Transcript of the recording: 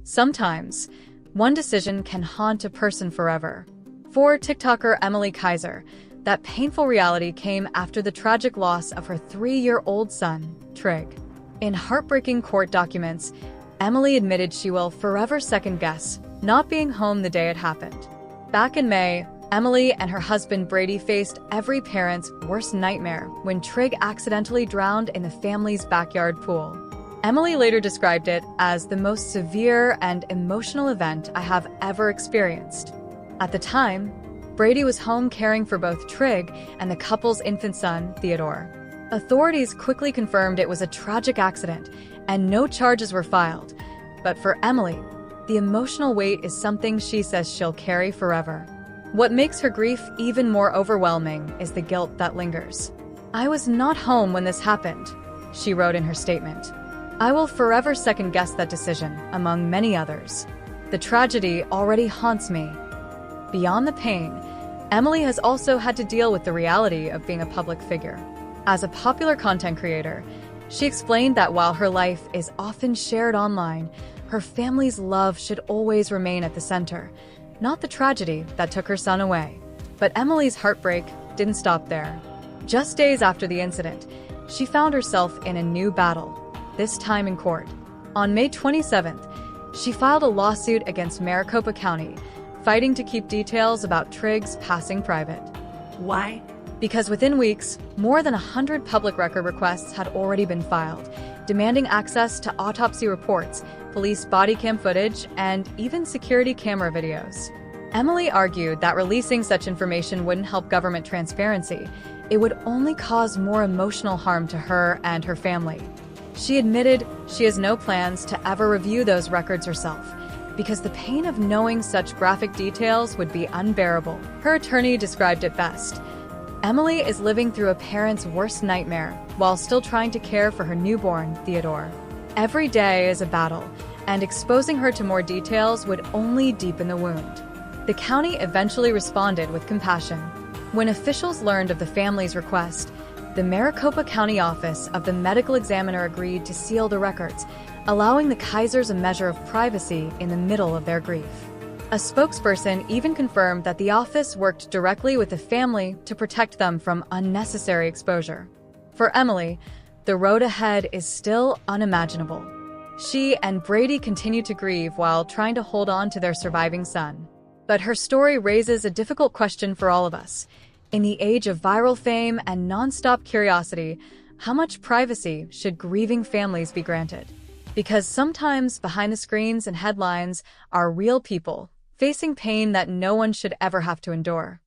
Sometimes, one decision can haunt a person forever. For TikToker Emilie Kiser, that painful reality came after the tragic loss of her 3-year-old son, Trigg. In heartbreaking court documents, Emilie admitted she will forever second-guess not being home the day it happened. Back in May, Emilie and her husband Brady faced every parent's worst nightmare when Trigg accidentally drowned in the family's backyard pool. Emilie later described it as the most severe and emotional event I have ever experienced. At the time, Brady was home caring for both Trigg and the couple's infant son, Theodore. Authorities quickly confirmed it was a tragic accident, and no charges were filed. But for Emilie, the emotional weight is something she says she'll carry forever. What makes her grief even more overwhelming is the guilt that lingers. "I was not home when this happened," she wrote in her statement. "I will forever second-guess that decision, among many others. The tragedy already haunts me." Beyond the pain, Emilie has also had to deal with the reality of being a public figure. As a popular content creator, she explained that while her life is often shared online, her family's love should always remain at the center, not the tragedy that took her son away. But Emilie's heartbreak didn't stop there. Just days after the incident, she found herself in a new battle, this time in court. On May 27th, she filed a lawsuit against Maricopa County, fighting to keep details about Trigg's passing private. Why? Because within weeks, more than 100 public record requests had already been filed, demanding access to autopsy reports, police body cam footage, and even security camera videos. Emilie argued that releasing such information wouldn't help government transparency. It would only cause more emotional harm to her and her family. She admitted she has no plans to ever review those records herself, because the pain of knowing such graphic details would be unbearable. Her attorney described it best. Emilie is living through a parent's worst nightmare while still trying to care for her newborn, Theodore. Every day is a battle, and exposing her to more details would only deepen the wound. The county eventually responded with compassion. When officials learned of the family's request, the Maricopa County Office of the Medical Examiner agreed to seal the records, allowing the Kisers a measure of privacy in the middle of their grief. A spokesperson even confirmed that the office worked directly with the family to protect them from unnecessary exposure. For Emilie, the road ahead is still unimaginable. She and Brady continue to grieve while trying to hold on to their surviving son. But her story raises a difficult question for all of us. In the age of viral fame and non-stop curiosity, how much privacy should grieving families be granted? Because sometimes behind the screens and headlines are real people facing pain that no one should ever have to endure.